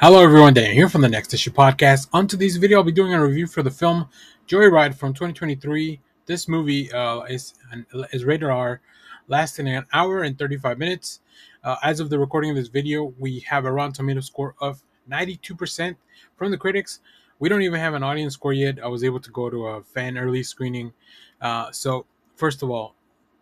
Hello everyone, Dan here from the Next Issue Podcast. On today's video, I'll be doing a review for the film Joyride from 2023. This movie is rated R, lasting an hour and 35 minutes. As of the recording of this video, we have a Rotten Tomato score of 92% from the critics. We don't even have an audience score yet. I was able to go to a fan early screening. So first of all,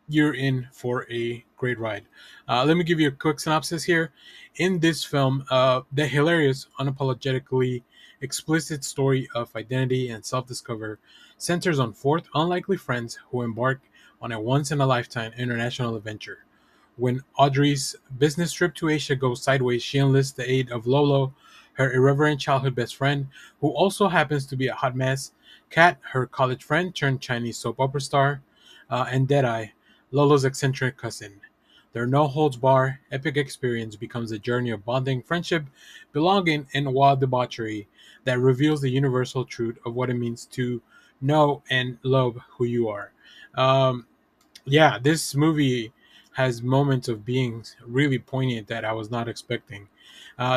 you're in for a great ride. Let me give you a quick synopsis here. In this film, the hilarious, unapologetically explicit story of identity and self-discovery centers on four unlikely friends who embark on a once-in-a-lifetime international adventure. When Audrey's business trip to Asia goes sideways, she enlists the aid of Lolo, her irreverent childhood best friend, who also happens to be a hot mess, Kat, her college friend turned Chinese soap opera star, and Deadeye, Lolo's eccentric cousin. Their no-holds-bar, epic experience becomes a journey of bonding, friendship, belonging, and wild debauchery that reveals the universal truth of what it means to know and love who you are. Um, yeah, this movie has moments of being really poignant that I was not expecting.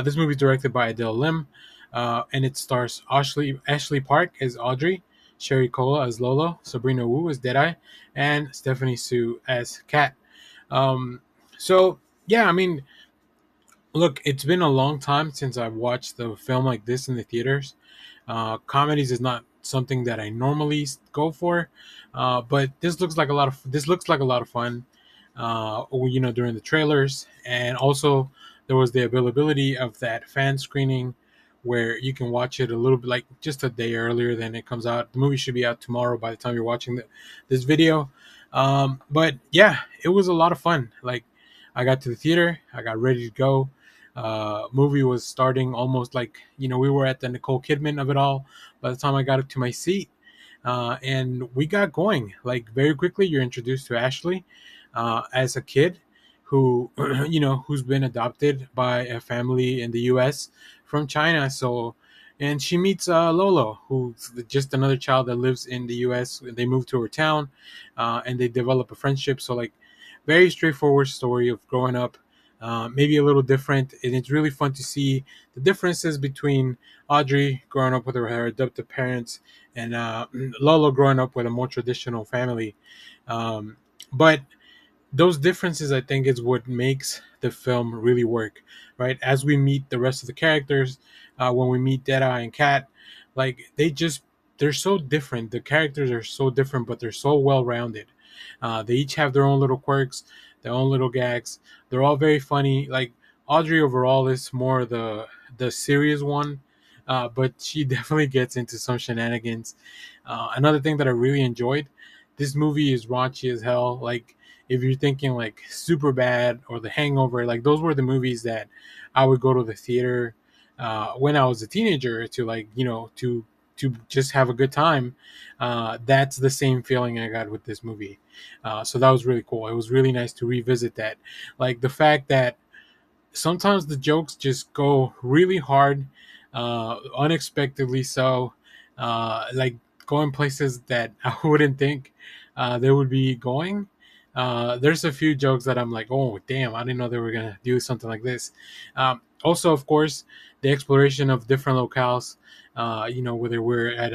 This movie is directed by Adele Lim, and it stars Ashley Park as Audrey, Sherry Cola as Lolo, Sabrina Wu as Deadeye, and Stephanie Sue as Kat. Um, so yeah, I mean, look, it's been a long time since I've watched a film like this in the theaters. Comedies is not something that I normally go for, but this looks like a lot of fun. During the trailers, and also there was the availability of that fan screening where you can watch it a little bit like just a day earlier than it comes out. The movie should be out tomorrow by the time you're watching this video. But yeah, it was a lot of fun. Like I got to the theater, I got ready to go. Movie was starting almost like we were at the Nicole Kidman of it all by the time I got up to my seat, and we got going like very quickly. You're introduced to Ashley as a kid who who's been adopted by a family in the U.S. from China. So and she meets Lolo, who's just another child that lives in the U.S. They move to her town, and they develop a friendship. So like very straightforward story of growing up, maybe a little different, and it's really fun to see the differences between Audrey growing up with her adoptive parents and Lolo growing up with a more traditional family. But those differences, I think, is what makes the film really work, right? As we meet the rest of the characters, when we meet Deadeye and Kat, like they're so different. The characters are so different, but they're so well rounded. They each have their own little quirks, their own little gags. They're all very funny. Like Audrey overall is more the serious one, but she definitely gets into some shenanigans. Another thing that I really enjoyed, this movie is raunchy as hell. Like if you're thinking like Super Bad or The Hangover, like those were the movies that I would go to the theater when I was a teenager to to just have a good time. That's the same feeling I got with this movie. So that was really cool. It was really nice to revisit that. Like the fact that sometimes the jokes just go really hard, unexpectedly so, like going places that I wouldn't think they would be going. There's a few jokes that I'm like, oh damn, I didn't know they were gonna do something like this. Also, of course, the exploration of different locales. Whether we're at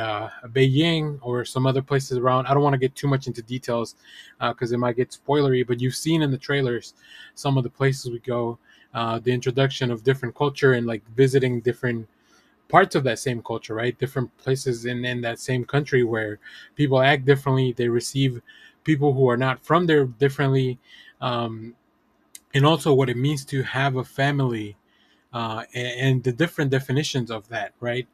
Beijing or some other places around. I don't want to get too much into details because it might get spoilery. But you've seen in the trailers some of the places we go, the introduction of different culture and like visiting different parts of that same culture, right? Different places in that same country where people act differently. They receive people who are not from there differently. Um, and also what it means to have a family, and the different definitions of that, right?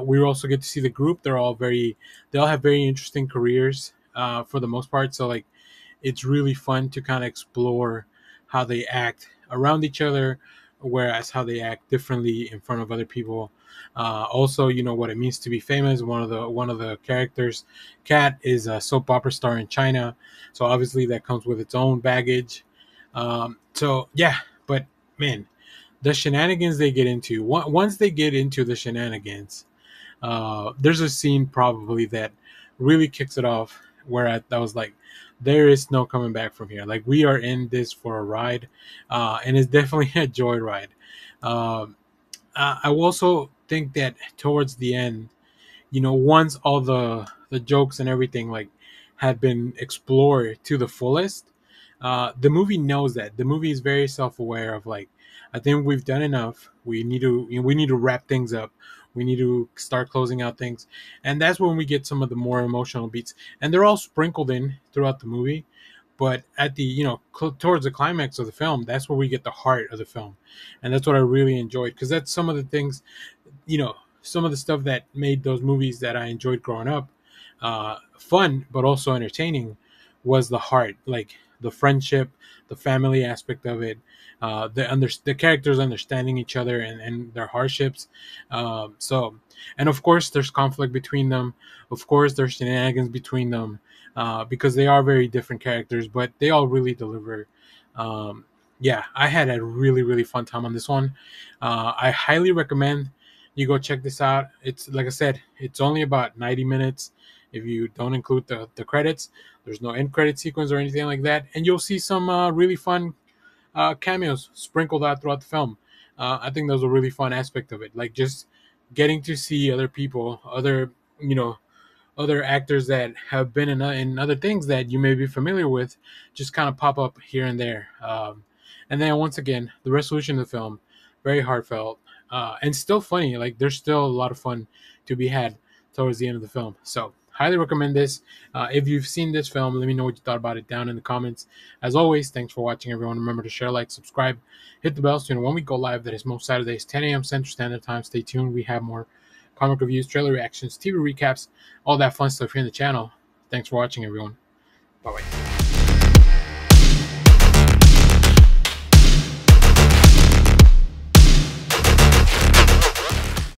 We also get to see the group. They all have very interesting careers for the most part. So like it's really fun to kind of explore how they act around each other, whereas how they act differently in front of other people. Also, what it means to be famous. One of the characters, Kat, is a soap opera star in China, so obviously that comes with its own baggage. So yeah, but man, the shenanigans they get into. Once they get into the shenanigans, there's a scene probably that really kicks it off where I was like, there is no coming back from here. Like we are in this for a ride, and it's definitely a joyride. Um, I will also think that towards the end, once all the jokes and everything like had been explored to the fullest, the movie knows that. The movie is very self-aware of like, I think we've done enough. We need to wrap things up. We need to start closing out things, and that's when we get some of the more emotional beats, and they're all sprinkled in throughout the movie. But at the towards the climax of the film, that's where we get the heart of the film, and that's what I really enjoyed, because that's some of the things, some of the stuff that made those movies that I enjoyed growing up fun, but also entertaining, was the heart, like the friendship, the family aspect of it, the characters understanding each other and their hardships. And of course, there's conflict between them. Of course, there's shenanigans between them, because they are very different characters, but they all really deliver. Um, yeah, I had a really really fun time on this one. I highly recommend you go check this out. It's like I said, it's only about 90 minutes if you don't include the credits. There's no end credit sequence or anything like that, and you'll see some really fun cameos sprinkled out throughout the film. I think that was a really fun aspect of it, like just getting to see other people, you know other actors that have been in other things that you may be familiar with, just kind of pop up here and there. And then once again, the resolution of the film, very heartfelt, and still funny. Like there's still a lot of fun to be had towards the end of the film. So highly recommend this. If you've seen this film, let me know what you thought about it down in the comments. As always, thanks for watching, everyone. Remember to share, like, subscribe, hit the bell so you know when we go live. That is most Saturdays, 10 a.m. Central Standard Time. Stay tuned. We have more comic reviews, trailer reactions, TV recaps, all that fun stuff here in the channel. Thanks for watching, everyone. Bye bye.